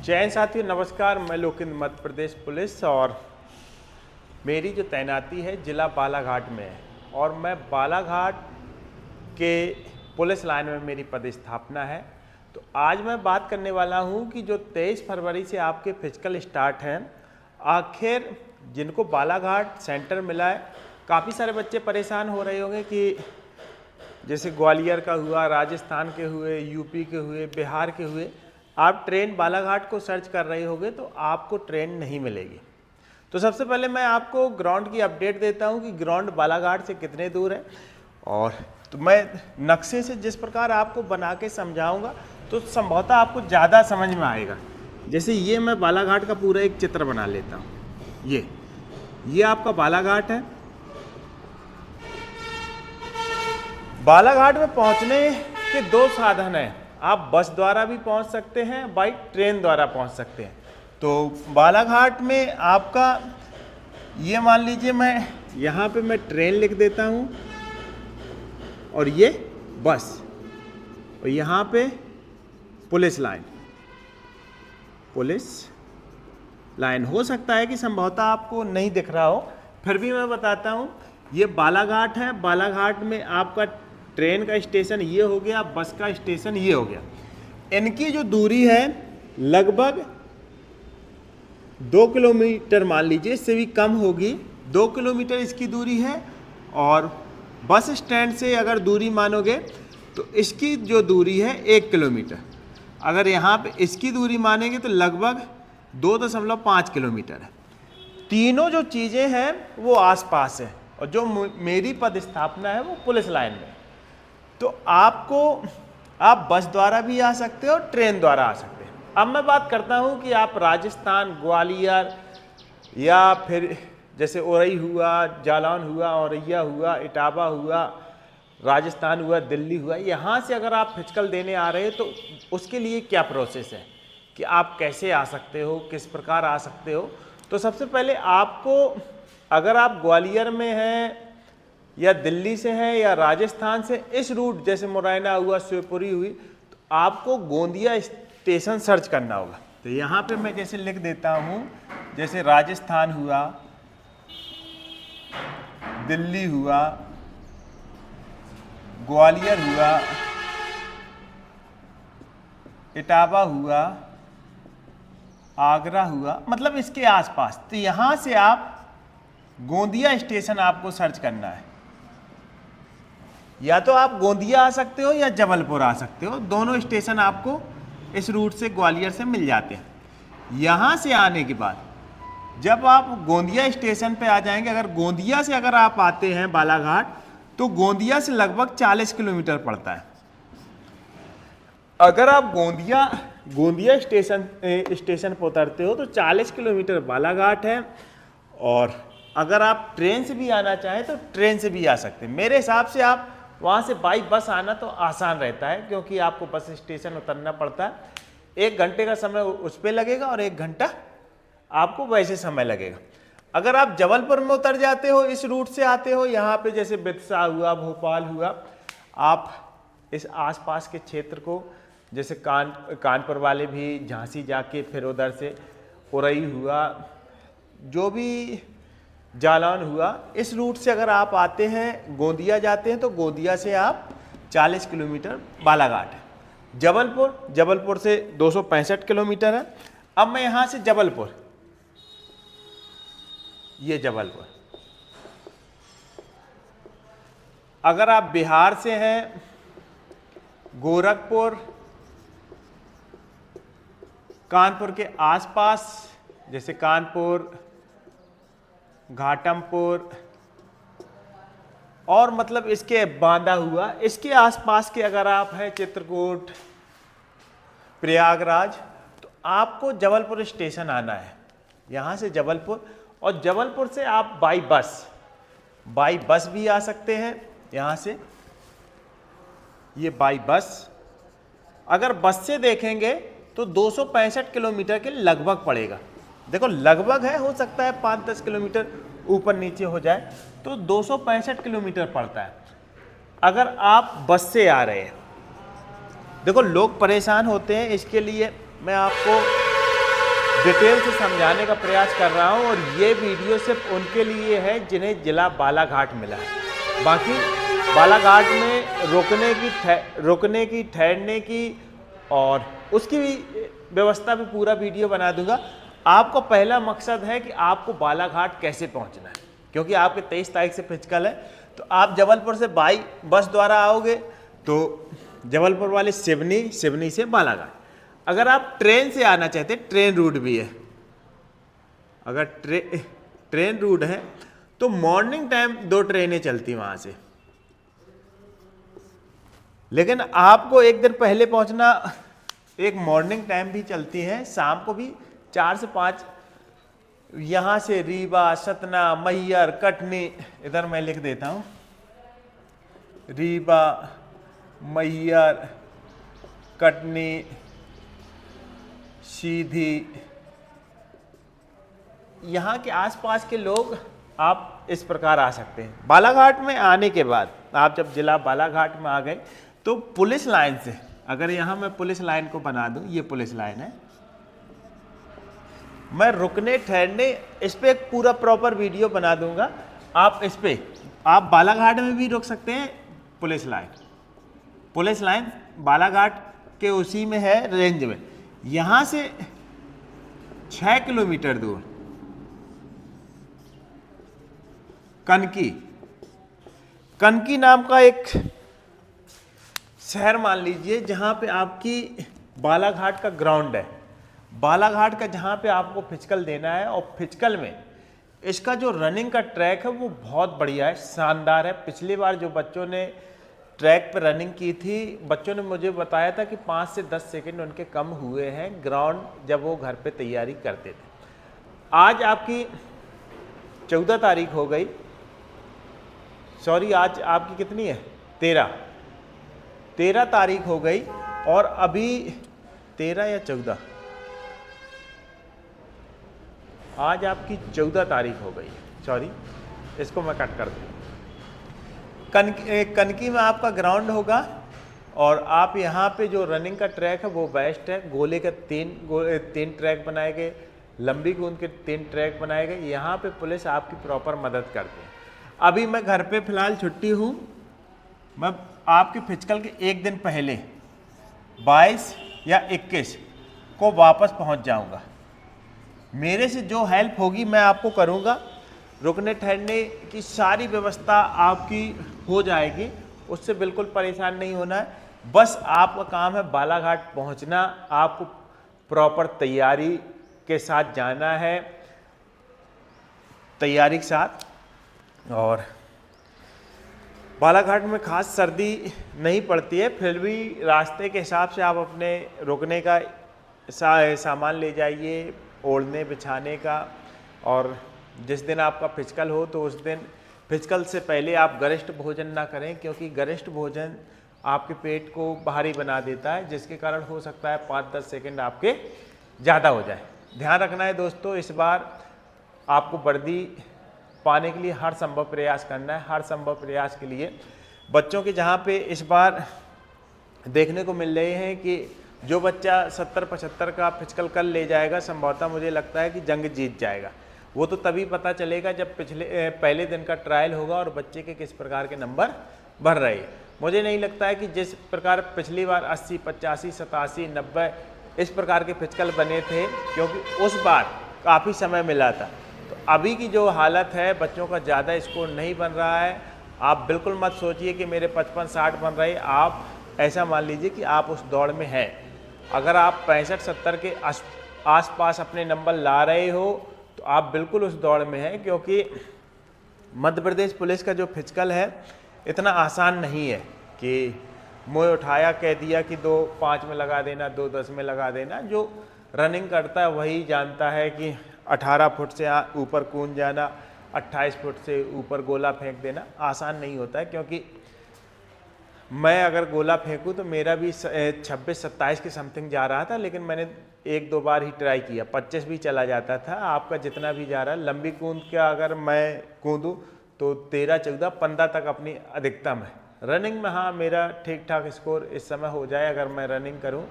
जय हिंद साथियों, नमस्कार। मैं लोकेंद्र, मध्य प्रदेश पुलिस, और मेरी जो तैनाती है ज़िला बालाघाट में है और मैं बालाघाट के पुलिस लाइन में मेरी पदस्थापना है। तो आज मैं बात करने वाला हूं कि जो 23 फरवरी से आपके फिजिकल स्टार्ट हैं, आखिर जिनको बालाघाट सेंटर मिला है, काफ़ी सारे बच्चे परेशान हो रहे होंगे कि जैसे ग्वालियर का हुआ, राजस्थान के हुए, यूपी के हुए, बिहार के हुए, आप ट्रेन बालाघाट को सर्च कर रहे होंगे तो आपको ट्रेन नहीं मिलेगी। तो सबसे पहले मैं आपको ग्राउंड की अपडेट देता हूं कि ग्राउंड बालाघाट से कितने दूर है, और तो मैं नक्शे से जिस प्रकार आपको बना के समझाऊंगा तो संभवतः आपको ज़्यादा समझ में आएगा। जैसे ये मैं बालाघाट का पूरा एक चित्र बना लेता हूँ। ये आपका बालाघाट है। बालाघाट में पहुंचने के दो साधन हैं। आप बस द्वारा भी पहुंच सकते हैं, बाई ट्रेन द्वारा पहुंच सकते हैं। तो बालाघाट में आपका ये मान लीजिए, मैं यहाँ पे मैं ट्रेन लिख देता हूँ और ये बस, और यहाँ पे पुलिस लाइन हो सकता है कि संभवतः आपको नहीं दिख रहा हो, फिर भी मैं बताता हूँ। ये बालाघाट है। बालाघाट में आपका ट्रेन का स्टेशन ये हो गया, बस का स्टेशन ये हो गया। इनकी जो दूरी है लगभग 2 किलोमीटर मान लीजिए, इससे भी कम होगी। 2 किलोमीटर इसकी दूरी है, और बस स्टैंड से अगर दूरी मानोगे तो इसकी जो दूरी है 1 किलोमीटर। अगर यहाँ पे इसकी दूरी मानेंगे तो लगभग 2.5 किलोमीटर है। तीनों जो चीज़ें हैं वो आसपास है, और जो मेरी पदस्थापना है वो पुलिस लाइन में। तो आप बस द्वारा भी आ सकते हो, ट्रेन द्वारा आ सकते हैं। अब मैं बात करता हूँ कि आप राजस्थान, ग्वालियर, या फिर जैसे औरई हुआ, जालौन हुआ, औरैया हुआ, इटावा हुआ, राजस्थान हुआ, दिल्ली हुआ, यहाँ से अगर आप फिजिकल देने आ रहे हैं तो उसके लिए क्या प्रोसेस है कि आप कैसे आ सकते हो, किस प्रकार आ सकते हो। तो सबसे पहले आपको, अगर आप ग्वालियर में हैं या दिल्ली से हैं या राजस्थान से, इस रूट जैसे मुरैना हुआ, शिवपुरी हुई, तो आपको गोंदिया स्टेशन सर्च करना होगा। तो यहाँ पे मैं जैसे लिख देता हूँ, जैसे राजस्थान हुआ, दिल्ली हुआ, ग्वालियर हुआ, इटावा हुआ, आगरा हुआ, मतलब इसके आसपास। तो यहाँ से आप गोंदिया स्टेशन आपको सर्च करना है। या तो आप गोंदिया आ सकते हो या जबलपुर आ सकते हो, दोनों स्टेशन आपको इस रूट से, ग्वालियर से मिल जाते हैं। यहाँ से आने के बाद जब आप गोंदिया स्टेशन पे आ जाएंगे, अगर गोंदिया से अगर आप आते हैं बालाघाट, तो गोंदिया से लगभग 40 किलोमीटर पड़ता है। अगर आप गोंदिया स्टेशन पर उतरते हो तो 40 किलोमीटर बालाघाट है, और अगर आप ट्रेन से भी आना चाहें तो ट्रेन से भी आ सकते हैं। मेरे हिसाब से आप वहाँ से बाई बस आना तो आसान रहता है, क्योंकि आपको बस स्टेशन उतरना पड़ता है। 1 घंटे का समय उस पर लगेगा और 1 घंटा आपको वैसे समय लगेगा। अगर आप जबलपुर में उतर जाते हो, इस रूट से आते हो, यहाँ पे जैसे बिदसा हुआ, भोपाल हुआ, आप इस आसपास के क्षेत्र को, जैसे कानपुर वाले भी झांसी जाके फिर उधर से औरई हुआ, जो भी जालौन हुआ, इस रूट से अगर आप आते हैं, गोंदिया जाते हैं, तो गोंदिया से आप 40 किलोमीटर बालाघाट है। जबलपुर से 265 किलोमीटर है। अब मैं यहाँ से जबलपुर, ये जबलपुर, अगर आप बिहार से हैं, गोरखपुर, कानपुर के आसपास, जैसे कानपुर, घाटमपुर, और मतलब इसके बांदा हुआ, इसके आसपास के अगर आप हैं, चित्रकूट, प्रयागराज, तो आपको जबलपुर स्टेशन आना है। यहाँ से जबलपुर, और जबलपुर से आप बाई बस भी आ सकते हैं। यहाँ से ये बाई बस, अगर बस से देखेंगे तो 265 किलोमीटर के लगभग पड़ेगा। देखो लगभग है, हो सकता है 5-10 किलोमीटर ऊपर नीचे हो जाए, तो 265 किलोमीटर पड़ता है अगर आप बस से आ रहे हैं। देखो लोग परेशान होते हैं, इसके लिए मैं आपको डिटेल से समझाने का प्रयास कर रहा हूं और ये वीडियो सिर्फ उनके लिए है जिन्हें जिला बालाघाट मिला है। बाकी बालाघाट में रुकने की ठहरने की और उसकी भी व्यवस्था भी पूरा वीडियो बना दूंगा। आपको पहला मकसद है कि आपको बालाघाट कैसे पहुंचना है, क्योंकि आपके 23 तारीख से फिजिकल है। तो आप जबलपुर से बाई बस द्वारा आओगे तो जबलपुर वाले सिवनी, सिवनी से बालाघाट। अगर आप ट्रेन से आना चाहते हैं, ट्रेन रूट भी है। अगर ट्रेन रूट है तो मॉर्निंग टाइम 2 ट्रेनें चलती वहां से, लेकिन आपको एक दिन पहले पहुंचना। एक मॉर्निंग टाइम भी चलती है, शाम को भी 4 से 5 यहां से रीवा, सतना, मैहर, कटनी, इधर मैं लिख देता हूं, रीवा, मैहर, कटनी, सीधी, यहाँ के आसपास के लोग आप इस प्रकार आ सकते हैं। बालाघाट में आने के बाद आप जब जिला बालाघाट में आ गए तो पुलिस लाइन से, अगर यहाँ मैं पुलिस लाइन को बना दूं, ये पुलिस लाइन है, मैं रुकने ठहरने इस पे एक पूरा प्रॉपर वीडियो बना दूंगा। आप इस पे आप बालाघाट में भी रुक सकते हैं। पुलिस लाइन बालाघाट के उसी में है, रेंज में। यहां से 6 किलोमीटर दूर कनकी नाम का एक शहर मान लीजिए, जहां पे आपकी बालाघाट का ग्राउंड है। बालाघाट का जहां पे आपको फिजिकल देना है, और फिजिकल में इसका जो रनिंग का ट्रैक है वो बहुत बढ़िया है, शानदार है। पिछली बार जो बच्चों ने ट्रैक पर रनिंग की थी, बच्चों ने मुझे बताया था कि 5 से 10 सेकंड उनके कम हुए हैं ग्राउंड जब वो घर पे तैयारी करते थे। आज आपकी 14 तारीख हो गई, सॉरी आज आपकी कितनी है, 13 तारीख हो गई, और अभी 13 या 14, आज आपकी 14 तारीख हो गई, सॉरी इसको मैं कट कर दूँ। कनकी में आपका ग्राउंड होगा, और आप यहाँ पे जो रनिंग का ट्रैक है वो बेस्ट है। गोले के 3 ट्रैक बनाए गए, लंबी कूद के 3 ट्रैक बनाए गए। यहाँ पे पुलिस आपकी प्रॉपर मदद करती है। अभी मैं घर पे फिलहाल छुट्टी हूँ, मैं आपके फिजिकल के एक दिन पहले 22 या 21 को वापस पहुँच जाऊँगा। मेरे से जो हेल्प होगी मैं आपको करूँगा। रुकने ठहरने की सारी व्यवस्था आपकी हो जाएगी, उससे बिल्कुल परेशान नहीं होना है। बस आपका काम है बालाघाट पहुंचना, आपको प्रॉपर तैयारी के साथ जाना है, तैयारी के साथ। और बालाघाट में खास सर्दी नहीं पड़ती है, फिर भी रास्ते के हिसाब से आप अपने रुकने का सामान ले जाइए, ओढ़ने बिछाने का। और जिस दिन आपका फिजिकल हो तो उस दिन फिजिकल से पहले आप गरिष्ठ भोजन ना करें, क्योंकि गरिष्ठ भोजन आपके पेट को भारी बना देता है, जिसके कारण हो सकता है 5-10 सेकंड आपके ज़्यादा हो जाए। ध्यान रखना है दोस्तों, इस बार आपको वर्दी पाने के लिए हर संभव प्रयास करना है। हर संभव प्रयास के लिए बच्चों के जहाँ पे इस बार देखने को मिल रहे हैं कि जो बच्चा 70-75 का फिजिकल कर ले जाएगा, संभवतः मुझे लगता है कि जंग जीत जाएगा। वो तो तभी पता चलेगा जब पहले दिन का ट्रायल होगा और बच्चे के किस प्रकार के नंबर भर रहे हैं। मुझे नहीं लगता है कि जिस प्रकार पिछली बार 80, 85, 87, 90 इस प्रकार के फिजिकल बने थे, क्योंकि उस बार काफ़ी समय मिला था। तो अभी की जो हालत है, बच्चों का ज़्यादा स्कोर नहीं बन रहा है। आप बिल्कुल मत सोचिए कि मेरे 55-60 बन रहे, आप ऐसा मान लीजिए कि आप उस दौड़ में हैं। अगर आप 65-70 के आसपास अपने नंबर ला रहे हो तो आप बिल्कुल उस दौड़ में हैं, क्योंकि मध्य प्रदेश पुलिस का जो फिजिकल है इतना आसान नहीं है कि मुँह उठाया कह दिया कि 2-5 में लगा देना, 2-10 में लगा देना। जो रनिंग करता है वही जानता है कि 18 फुट से ऊपर कूद जाना, 28 फुट से ऊपर गोला फेंक देना आसान नहीं होता है। क्योंकि मैं अगर गोला फेंकूं तो मेरा भी 26-27 के समथिंग जा रहा था, लेकिन मैंने 1-2 बार ही ट्राई किया, 25 भी चला जाता था। आपका जितना भी जा रहा है, लंबी कूद का अगर मैं कूदूं तो 13-14-15 तक अपनी अधिकतम है। रनिंग में हाँ मेरा ठीक ठाक स्कोर इस समय हो जाए, अगर मैं रनिंग करूं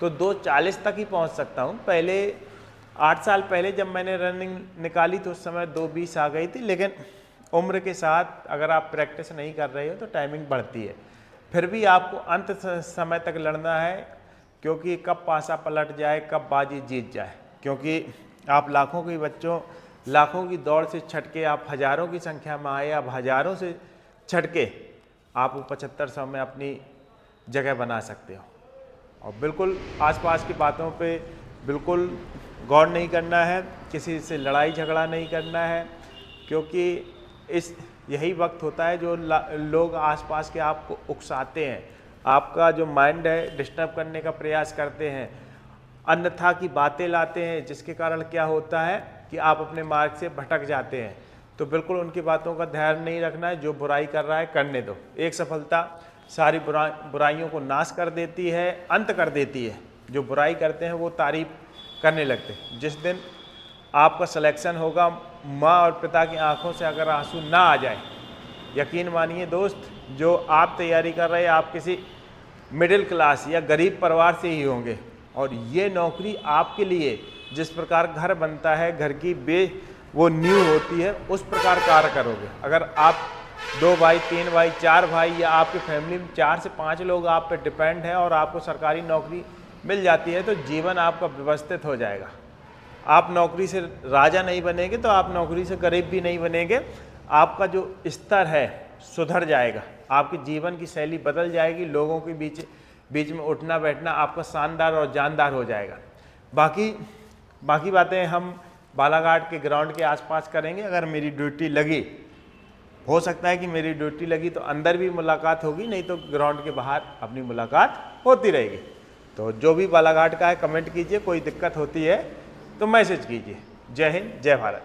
तो 2:40 तक ही पहुंच सकता हूं। पहले 8 साल पहले जब मैंने रनिंग निकाली तो उस समय 2:20 आ गई थी, लेकिन उम्र के साथ अगर आप प्रैक्टिस नहीं कर रहे हो तो टाइमिंग बढ़ती है। फिर भी आपको अंत समय तक लड़ना है, क्योंकि कब पासा पलट जाए, कब बाजी जीत जाए। क्योंकि आप लाखों के बच्चों, लाखों की दौड़ से छटके आप हज़ारों की संख्या में आए, आप हज़ारों से छटके आप 7500 में अपनी जगह बना सकते हो। और बिल्कुल आसपास की बातों पे बिल्कुल गौर नहीं करना है, किसी से लड़ाई झगड़ा नहीं करना है, क्योंकि यही वक्त होता है जो लोग आसपास के आपको उकसाते हैं, आपका जो माइंड है डिस्टर्ब करने का प्रयास करते हैं, अन्यथा की बातें लाते हैं, जिसके कारण क्या होता है कि आप अपने मार्ग से भटक जाते हैं। तो बिल्कुल उनकी बातों का ध्यान नहीं रखना है। जो बुराई कर रहा है करने दो। एक सफलता सारी बुराइयों को नाश कर देती है, अंत कर देती है। जो बुराई करते हैं वो तारीफ करने लगते हैं। जिस दिन आपका सिलेक्शन होगा, माँ और पिता की आंखों से अगर आंसू ना आ जाए, यकीन मानिए दोस्त, जो आप तैयारी कर रहे हैं आप किसी मिडिल क्लास या गरीब परिवार से ही होंगे, और ये नौकरी आपके लिए जिस प्रकार घर बनता है, घर की वो नींव होती है, उस प्रकार कार्य करोगे। अगर आप 2 भाई, 3 भाई, 4 भाई या आपकी फैमिली में 4 से 5 लोग आप पे डिपेंड हैं और आपको सरकारी नौकरी मिल जाती है, तो जीवन आपका व्यवस्थित हो जाएगा। आप नौकरी से राजा नहीं बनेंगे तो आप नौकरी से गरीब भी नहीं बनेंगे। आपका जो स्तर है सुधर जाएगा, आपके जीवन की शैली बदल जाएगी, लोगों के बीच में उठना बैठना आपका शानदार और जानदार हो जाएगा। बाकी बातें हम बालाघाट के ग्राउंड के आसपास करेंगे। अगर मेरी ड्यूटी लगी, हो सकता है कि मेरी ड्यूटी लगी तो अंदर भी मुलाकात होगी, नहीं तो ग्राउंड के बाहर अपनी मुलाकात होती रहेगी। तो जो भी बालाघाट का है कमेंट कीजिए, कोई दिक्कत होती है तो मैसेज कीजिए। जय हिंद, जय भारत।